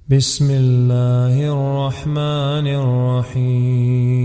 بسم الله الرحمن الرحيم.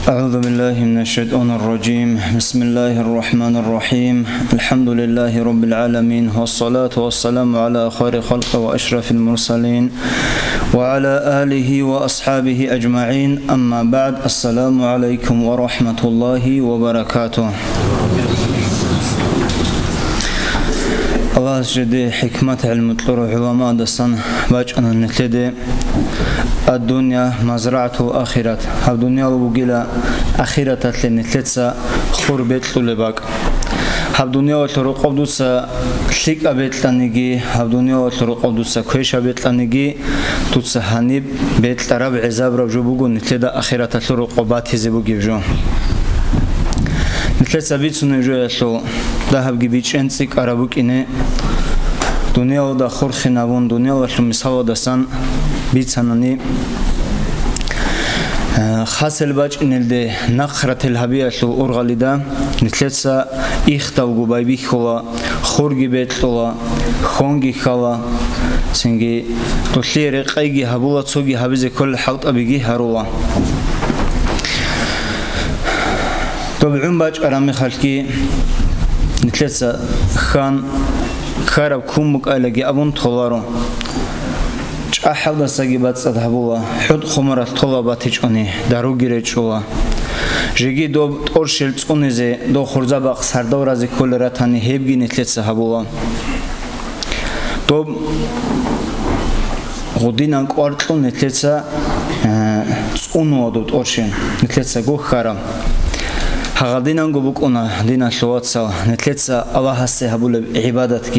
أعوذ بالله من الشيطان الرجيم. بسم الله الرحمن الرحيم. الحمد لله رب العالمين، والصلاة والسلام على خير خلق وأشرف المرسلين وعلى آله وأصحابه أجمعين. أما بعد، السلام عليكم ورحمة الله وبركاته. الله جدي حكمة علم الطرق وما دسن باجنا نتلدي الدنيا مزرعة وآخرة. الدنيا وبقيلا آخرة لنتلتسا خربت لباك. الدنيا وترق قدوسا شيك أبيت لنيجي. الدنيا وترق قدوسا كويش أبيت لنيجي. تتسهنيب بيت لرب عزاب رجوبوجو نتلدا آخرة ترق قبات هزبوجي جو. نتلتسا بيت سنجو يسو ذهب جبيش أنسك أرابوك إنه دنيا ودا خور خنابون دنيا وشلو مسحوا دسان بيت سناني خاصل باج إن الده نخرة الهبية شو أورغاليدا نتلتسا إختاو جوبايبي خلا خورجي بيت خلا خونجي خلا سنجي تطلير قيجي هبولا تصوجي هبزي كل حوت أبيجي هرولا. طبعاً باج أرامي خالكي نتلتسا خان خراب كومك ألاقي أبون طلارو أحد السجبات صدهبولا حد خمرة طلبات تجوني دارو جريتشولا جيجي دو أرشل تونيزه دو خرزة بق سردور از كل رتاني هبجي نتلتسا هبولا دو غدينك أرتلو نتلتسا تونو دو أرشل نتلتسا جو خرام هغدينان جوبكونا دينا شواتسا نتلتسا الله هسه هبول بعبادتك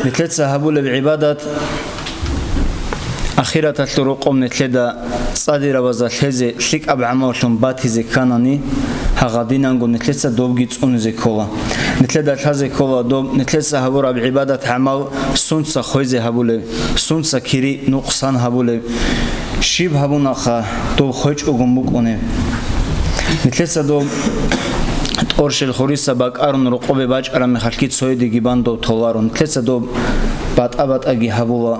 نتلتسا هبول بعبادت أخيرة الطرقم نتلدا صادر وزا هذه شيك أبعمرشون باتيزي كاناني هغدينان جو نتلتسا دوبجيت أنزي كولا نتلدا هذه كولا دوب نتلتسا هبور بعبادت عمل سونسا خويزي هبول سونسا كيري نقصان هبول شيب هبونا خا دوب خويج أجمبكونه نتلتسا دوب أرشل خوريسا باك أرن رقبة باج أرم خالكيت سويد جيبان دوب طلارون نتلتسا دوب بات أبات أجي هبولا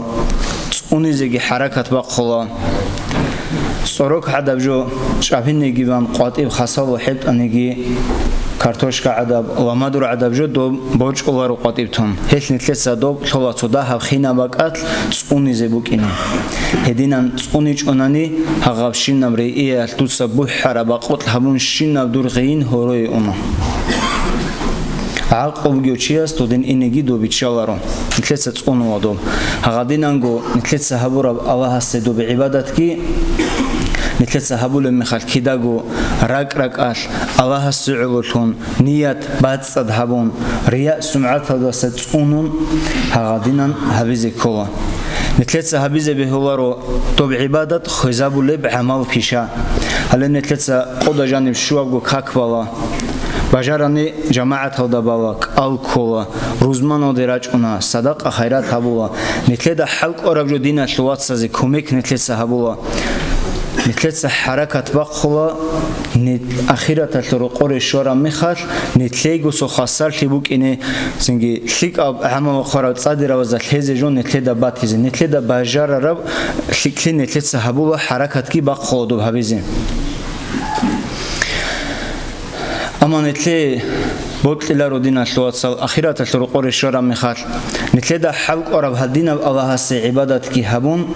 أونيزي حركة بقلا صاروك عدب جو شافين جيبان قاطب خاصة وحبت أنيجي كارتوشكا عدب ومادور عدب جو دوب بوج أولار قاطبتهم هيك نتلتسا دوب طلع صداها خينا باكات أونيزي بوكيني هدينا أونيج أناني هغابشين نبرئيه توسا بحر باقوت هبون شين نبدور غين هروي أنا عقب جوتشياس تودين إنجي دو بيتشالارو نتلتسا تونو ودوب هغادينانجو نتلتسا هبورا الله هستدو بعبادتكي نتلتسا هبول مخال كيداغو راك آش الله هستعلوتون نيات باتسد هبون رياء سمعت هذا ستونون هغادينان هبيزي كولا نتلتسا هبيزي بهولارو تو بعبادت خزابو لب عمل بيشا هل نتلتسا قودا جانب شوابو كاكبالا بجارني جماعة هذا بالك الكولا روزمان ودراجنا صدق خيرات هبولا نتلدا حلق أرب جدينا شوات سازي كوميك نتلسا هبولا نتلسا حركة بقلا نت أخيرة الطرقور الشورى مخال نتلاقو سخاسر تبوك إنه سنجي شيك أب عمل خرط صادر وزال هذا جون نتلدا باتيز نتلدا بجار رب شكل نتلسا هبولا حركة كي بقلا دو هبيزين أما نتلي بوت لارو دينا شواتسال أخيرة الطرقور الشورى مخال نتلدا حلق أرب هدينا الله سي عبادتك هبون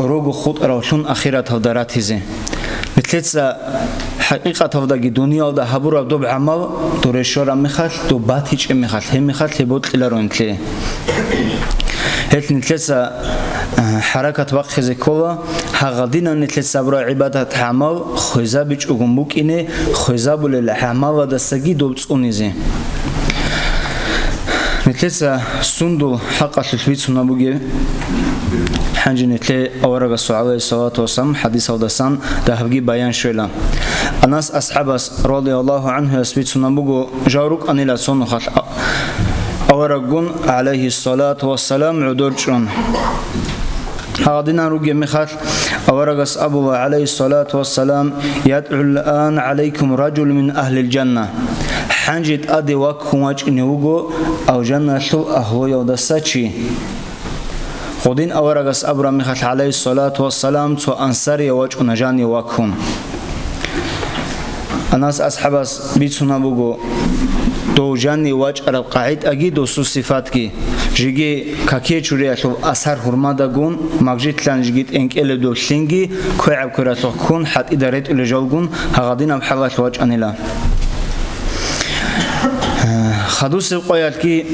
روغو خود روشون أخيرة هدارات هزي نتلتسا حقيقة هداقي دنيا ودا هبور دوب عمل دور الشورى مخال دو باتيج مخال هم مخال بوت لارو نتلي هل نتلتسا حركة وقت زكولا هغدينا نتلتسا برا عبادة عمل خزابيج أغنبوك إنه خزابو للعمل ودستگي دوبت أونيزي نتلتسا سندو حقا شلفيت سنبوغي حنجي نتلي أورغ عليه الصلاة والسلام حديث ودسان دهبجي بيان شويلا الناس أصحاب رضي الله عنه يسبيت سنبوغو جاروك أنيلا سنو خاش أورغون عليه الصلاة والسلام عدورجون هادينا روجي مخال أورغس أبو عليه الصلاة والسلام يدعو الآن عليكم رجل من أهل الجنة حنجت أدي وكماج إنيوجو أو جنة أهو يودساتشي خودين أورغس أبرا مخال عليه الصلاة والسلام تو أنصار يواج ونجاني واكهم الناس أصحابس بيتسونا بوغو دو جاني واج أرب قاعد أجي دو سو صفات كي جيجي كاكي چوري أشو أثر هرمادا گون مغجيت لان جيجيت إنك إلي دو شلنجي كوي عب كوراتو كون حد إداريت إلي جاو گون هغادين أب حواش واج أنيلا خدوس القويات كي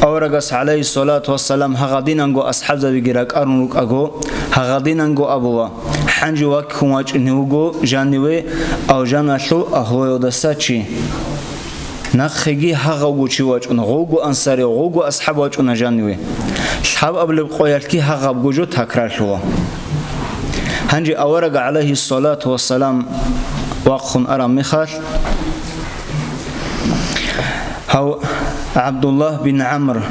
أورغس عليه الصلاة والسلام هغادين أنغو أصحاب زبي جراك أرنوك أغو هغادين أنغو أبوا حنجي واك كواج نهوغو جانيوي أو جانشو أهو يودساتشي نخيجي هغو چواج غوغو أنصاري غوغو أصحاب واج جانيوي صحاب أبل القويات كي هغب جو تكرار شوا هنجي أورغ عليه الصلاة والسلام واقخن أرام مخال هاو عبد الله بن عمرو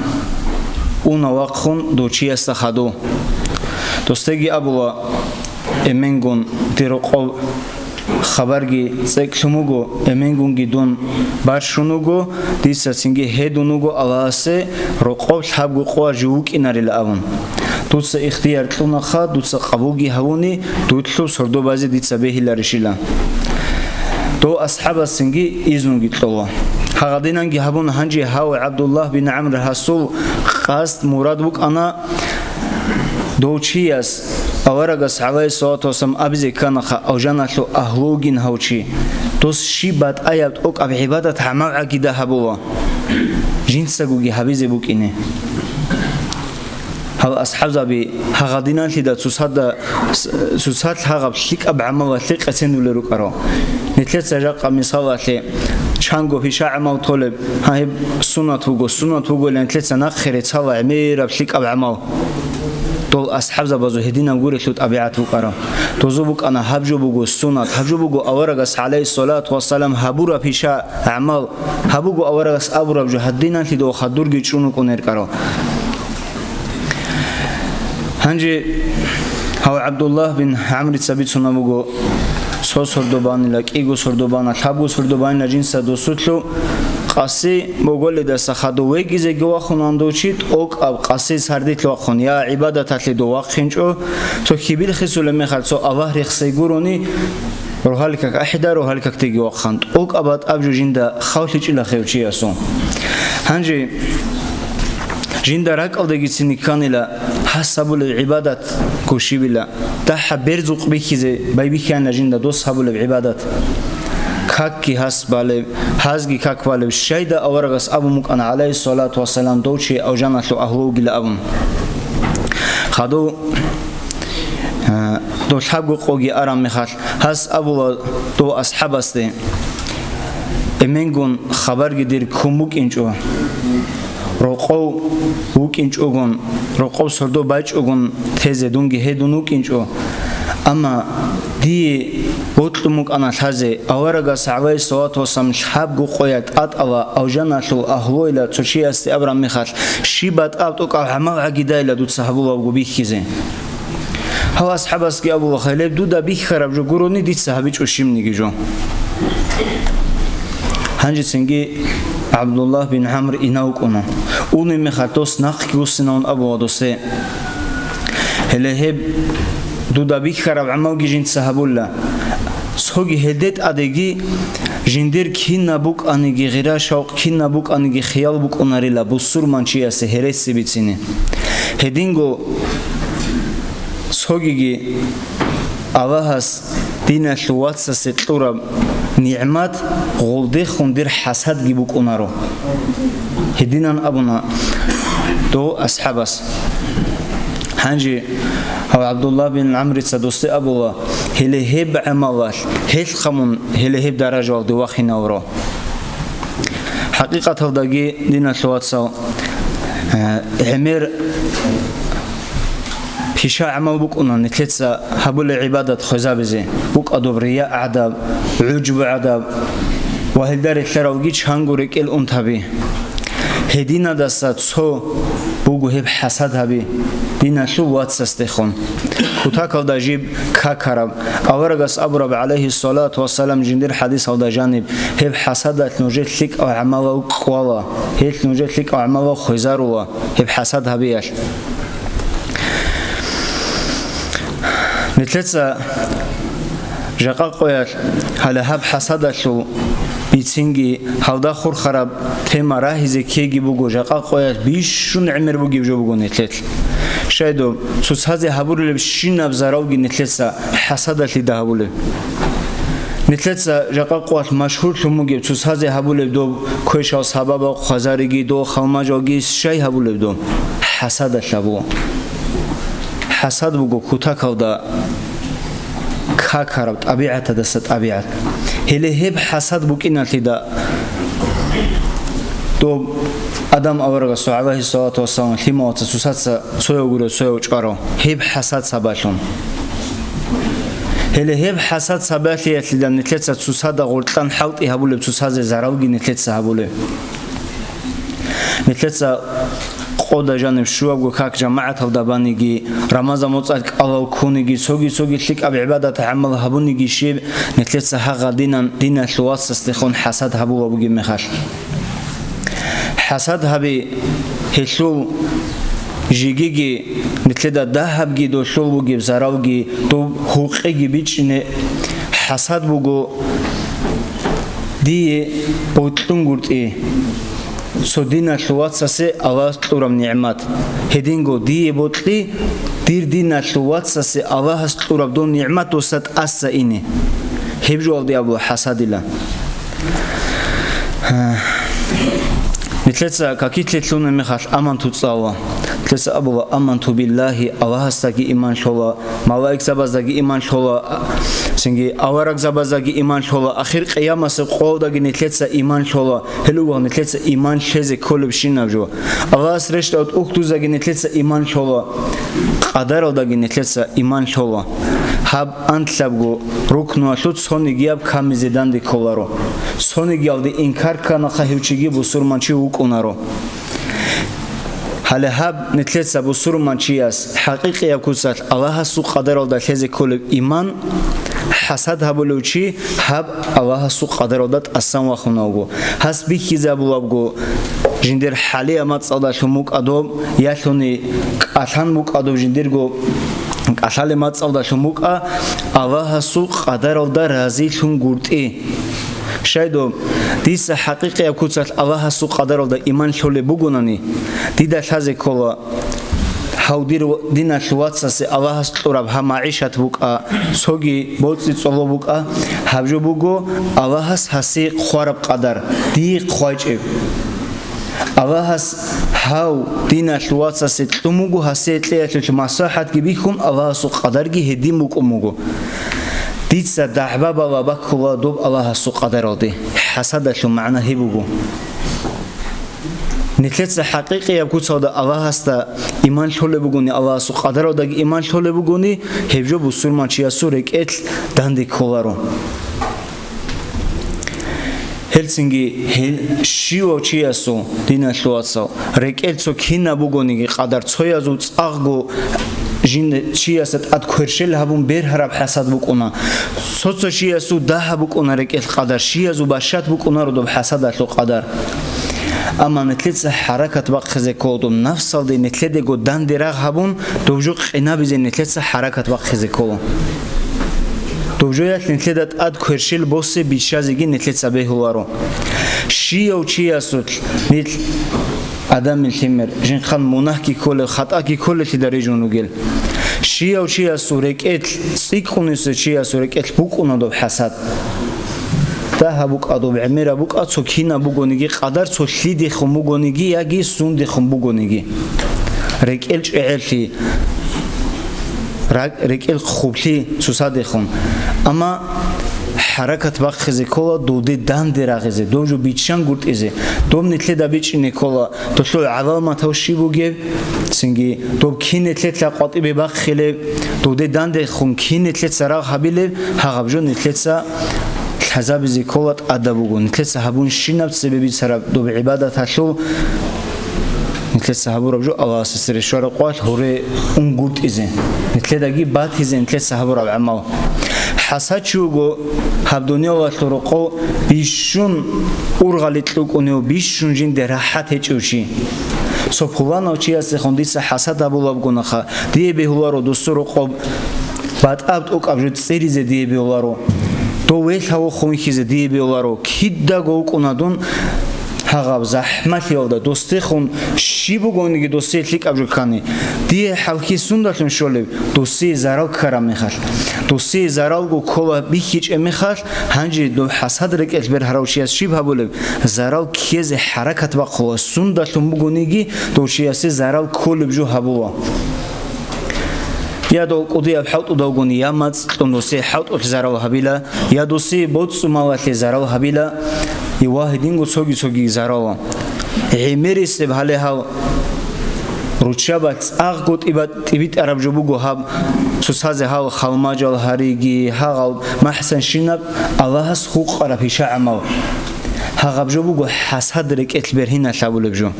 اونا واقخون دوچی استخدو دوستگی ابو امنگون دیرقو خبرگی سکشموگو امنگونگی دون بارشونوگو دیساتینگی هدونوگو اواسه رقو حبگو قوا جوک اینارل اون دوتس اختیار تلونا خا دوتس قبوگی هونی دوتلو سردو بازی دیتس بهیلارشیلا دو اصحاب سنگی ایزنوگی تلوا هغادينانگي هبون هنجي هاو عبد الله بن عمرو حسو قاست مراد بوك أنا دوچياس أورغس عليه الصلاة والسلام أبزي كانخ أو جانشو أهلوجين هوچي توس شيبات آيات أوك أب عبادة عمل عقيدة هبوا جنسجوجي هبيزي بوك إني هاو أصحاب زبي هغادينان لدا تسهاد هغب شيك أب عمل ثق أسندو لروك أرو نتلت سجاق مثال لي چانگو پیشا عمل طالب هاي سنت وگو لنتلت سناق خيرت سوا عمير بشيك أب عمل طول أصحاب زبازو هدينا نقول لوت أبيعت وقرا توزوبك أنا هبجو بوجو سنت هبجو بوجو أورغس عليه الصلاة والسلام هبورا پیشا عمل هبوجو أورغس أبورا بجو هدينا لدو خدور جيشونو كونير كرا هنجي هاو عبد الله بن عمرو تسبيت سنابوجو سردوبان لك إيجو سردوبان الحبو سردوبان لجنس دوسوتلو قاسي بقول ده سخدو ويجي جوا خناندو شيت أوك أب قاسي سرديت لو خن يا عبادة تلدو واقخنجو تو كبير خسول مخال سو أوه رخصي جوروني روحالك أحدا روحالك تيجي واقخند أوك أباد أبجو جندا خاوتش إلى خيوتشي أسون هنجي جندا راك أو دقيت سنكانيلا حسب العبادات كوشي بلا تح برزق بيكيزي بايبيكان جندا دوس حب العبادات كاكي حس بالي حزقي كاك بالي شيدا أورغس أبو مك أنا عليه الصلاة والسلام دوشي أو جانتلو أهلو جل أبون خدو دو حبو قوجي أرام مخال حس أبو دو أصحاب استي إمنجون خبر جدير كموك إنجو رقو وك إنج أغن رقو سردو باج أغن تهزه دونجي هدونوك إنج أغن أما دي بطلموك أنا تهزه أورغس عليه الصلاة والسلام شحاب جو قويت أو أو جناشو أهلو إلى تشي أستي أبرام مخال شيبات أبتوك أو عمل عقيدة إلى دود صحابو أو بيخيزه هو أصحاب أسكي أبو خليل دودا بيخ خراب جو قروني دي صحابيش وشيم نيجي جو هنجي سنجي عبد الله بن عمرو إناوكونا أوني مخاتوس ناقي وسنون أبو ودوسي هلهب دودا بيخ خراب عموجي جنت صحابولا سوغي هدت أديجي جندير كينا بوك أنيجي غيرا شوق كينا بوك أنيجي خيال بوك أناريلا بوسور منشيا سهرس بيتسيني هدينغو سوغي أواهس دينا شواتس ستلورا نعمات غولدي خندير حسد جيبوك أنارو هدينا أبونا دو أصحابس هنجي هو عبد الله بن عمرو تسدوسي أبوه هلهب عمال هل خمون هلهب درجة دواخي نورو حقيقة هذاجي دينا شواتسو عمر بيشا عمل بوك أنا نتلتسا هبول عبادة خزابزي بوك أدوبرياء عذاب عجب عذاب وهل دار الثروجيش هنقولك الأنتبه هدینا دست سو بگو هب حسد هبی دینا شو واتسستخون کوتا کاودا جیب کا کرب اورگس ابرب علیه الصلاة والسلام جندر حدیث او دا جانب هب حسد نوجت لك او عموا قوالا هیت نوجت لك او عموا خوزاروا هب حسد هبیش نتلتسا جاقا قویت هل هب حسد شو بیتینگی هاودا خور خراب تیما راهیزه کیگی بگو جاقا قویت بیشون عمر بگی بجو بگو نتلت شایدو سوسازی هبولی بشین ابزاراوگی نتلتسا حسدت لیده هبولی نتلتسا جاقا قویت مشهور تموگی سوسازی هبولی دو کویش از حبابا خزارگی دو خلمجاگی شای هبولی دو حسدت لبو حسد بگو کوتا کاودا کا کرب طبیعت دست طبیعت هلی هب حسد بکینال تیدا دو آدم آورگا صحابه صلوات و سلام تیمات سوسات سویا گوره سویا چکارو هب حسد سباشون هلی هب حسد سباشی تیدا نتلت سوسات غلطان حوت ایهابوله سوسات زراوگی نتلت هابوله نتلت قودا جانب شو بگو کاک جماعت هفته بانیگی رمضان مطلق الله کونیگی سوگی شک اب عبادت عمل هبونیگی شیب نتلت حق دین شواس استخون حسد هبو و بگی میخش حسد هبی هشو جیگی نتلت ده هبگی دو شو بگی زراوگی دو حقوقی بیچینه حسد بگو دی بوتلون گرتی سودینا شوات سه الله تورم نعمت هدینگو دی بوتلی دیر دینا شوات سه الله است تورم دون نعمت وسط اس اینه هبجو دی ابو حسدیلا نتلتسا کاکیتلتلون میخاش امان تو صاوا تلس ابو امان تو بالله الله استگی ایمان شولا ملائک زبازگی ایمان شولا سنگی آورگ زبازگی ایمان شولا آخر قیامت قودگی نتلتسا ایمان شولا هلوگو نتلتسا ایمان شز کل بشین نبجو الله استرشت ات اختوزگی نتلتسا ایمان شولا قدر ودگی نتلتسا ایمان شولا هب انت لبگو رکنو شد سونگی اب کمی زدن دی کولارو سونگی اب دی انکار کنه خواهیوچگی بسرمانچی وکنارو حالا هب نتلت بسرمانچی است حقیقی اکوسات الله سو قدر ود خز کل ایمان حسد هبلوچی هب الله سو قدر ودت اسان وخناگو حسبی کیزا بولابگو جندر حالی امات صدا شموک ادوب یاشونی آسان موک ادوب جندرگو اشال مات صدا شموک الله سو قدر ود رازی شون گورتی شایدو دیس حقیقی اکوسات الله سو قدر ود ایمان شوله بگونانی دیده شازی کلا هاودیر دینا شوات سه الله است توراب هم معیشت بوکا سوگی بودی صلو بوکا هبجو بگو الله است حسی خورب قدر دی خواجب الله است هاو دینا شوات سه تموگو حسی تلیت مساحت کی بیکم الله است قدر کی هدی موکموگو دیس دعبا بابا بکلا دوب الله است قدر ودی حسدش معنی هبوگو نتلت حقیقی یکو صدا الله است ایمان شوله بگونی الله سو قدر ودگ ایمان شوله بگونی هبجو بسرمان چیا سورک اتل دندی کولارو هلسینگی شیو چیا سو دینا شواتسو رکل سو کینا بگونی قدر چویا زو صاغو جین چیا ست اد کرشل هبون بر هرب حسد بکونا سوتسو چیا سو ده بکونا رکل قدر شیا زو باشات بکونا رو دو حسد تو قدر اما نتلت حرکت وقت خزه کودم نفس دی نتلت گو دن درغ هبون دوجو قنا بزن نتلت حرکت وقت خزه کودم دوجو یت نتلت اد کرشل بوس بیشازگی نتلت سبه هوارو شیو چیا سوت نت آدم التمر جن خان مناه کی کل خطا کی کل تی در جونو گل شیو چیا سورکت سیکونس چیا سورکت بوکونا دو حسد ده بوک ادوب عمر بوک اتسوکینا بوگونگی قدر سوشلی خم بوگونگی یگی سون خم بوگونگی رکل چعلی رکل خوبلی سوساد خم اما حرکت وقت خزی کولا دوده دان درغزه دوجو بیچان گرد ازه دوم نتله دا بیچ نیکولا دوشلو علامت هاشی بوگه سنگی دوب کی نتله تلاقاطی به وقت خیلی دوده دان در خون کی نتله سراغ حبیله هغبجو نتله سا حزب زیکولت ادبوگون نتله سا هبون شینب سببی سراب دوب عبادت هشو نتلت صحابور بجو الله سر شور قوات هوري اونگورت ازن نتلداگی بات ازن نتلت صحابور عمل حسد شوگو هب دنیا و طرقو بیشون اورغالیتلو کنیو بیشون جین درحت چوشی صبحوان اوچی از خوندیس حسد ابولاب گناخه دیه بهولارو دوستو قب بعد ابد اوک ابجد سریز دیه بهولارو دو ویل هاو خونخیز دیه بهولارو کیدا گو کنادون هاغاب زحمت یاودا دوستی خون شیبو گونیگی دوستی تلیک ابجد کانی دیه حلقی سونداتون شولب دوستی زرال کرم میخواد دوستی زرال گو کولا بیخیچ میخواد هنجی دو حسد رکت بر هراوشی از شیب هبولب زرال کیز حرکت با کولا سونداتون بگونیگی دوشیاسی زرال کولب جو هبولا یا دو قدی ابحوت و دوگونی یا مدستون دوستی حوت و زرال هبیلا یا دوستی بودس و مالت زرال هبیلا ی واحدین گو سوگی زرال عمیری استبحاله ها روچابت آگ گوت ایبت عرب جبو گو هب سوساز ها خالماجال هریگی ها محسن شینب الله هست خوق عربیش عمل ها جبو گو حسد رکت برهین شابول بجو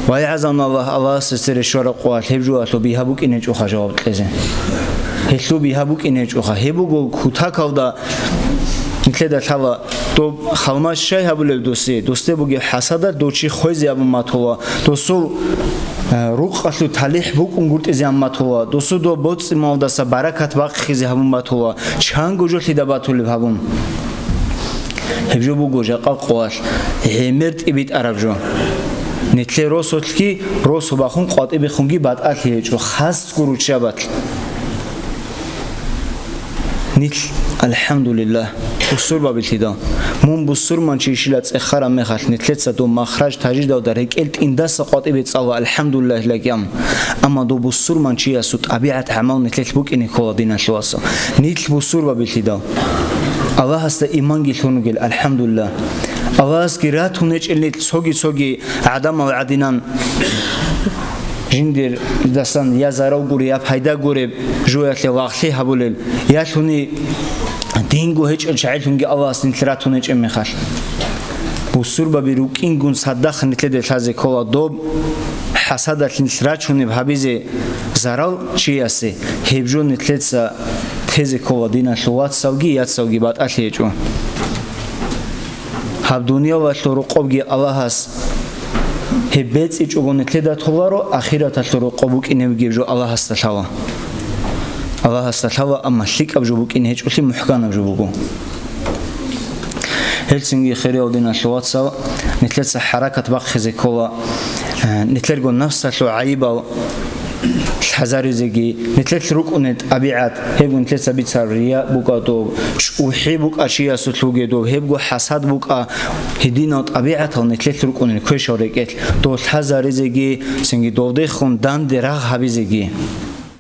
وای عزم الله سر شور قوات هبجو اتو بی هبوک اینج اوخا جواب تلزن هلو بی هبوک اینج اوخا هبو گو کوتا کاودا نتلدا تاوا تو خالماش شای هبول دوستی بوگی حسد دوچی خویزی ابو ماتوا دوسو روق اتو تلیح بوک اونگورت ازی ماتوا دوسو دو بوتس ماوداسا برکت باق خیزی هبون ماتوا چند گوجو تیدا باتولی هبون هبجو بو گوجا قوات همرت ایبیت عرب جو نتلی روسوتکی روسو باخون قاطع بخونگی بعد اتیه جو خست گروچ شبت نتل الحمدلله بسور بابلتیدا مون بسور من چیشیلت اخرام میخواد نتلت دو مخرج تجدید و در هکلت این دست قاطع بیتسال الحمدلله لگیم اما دو بسور من چی است طبیعت عمل نتلت بوک اینی کلادین شواسا نتل بسور بابلتیدا الله هست ایمان گیلتونو گل الحمدلله الله است که راتونش النت سوگی عدم و عدینان جندر دستان یا زارو گوری یا پیدا گوری جویت لواقتی هبولل یا تونی دینگو هیچ انشاءتونگی الله است نتراتونش میخواد بسور با بیروکین گون صدق نتلد تازه کلا دو حسادت نتراتونی بحبیز زارو چی است هیچ نتلد سا تازه کلا دینا شوات سوگی بعد اتیه جو هب دنیا و طرقوبگی الله هست هبت ایچ اون نتلد تولارو آخرت طرقوبک اینم جو الله هست تلاوا الله هست تلاوا اما شیک ابجو بک این هیچ ولی محکم ابجو بگو هلسینگی خیلی اودینا شوات سو نتلد س حرکت باق خزی کلا نتلد گون نفس لو عیبا حزاری زگی نتلت روک اونت ابیعت هبون نتلت سبیت سریا بوکا تو وحی بوک اشیا سوتلوگی دو هبگو حسد بوکا هدینات ابیعت ها نتلت روک اونت کوی شارکت دو حزاری زگی سنگی دوده خون دان درخ هبی زگی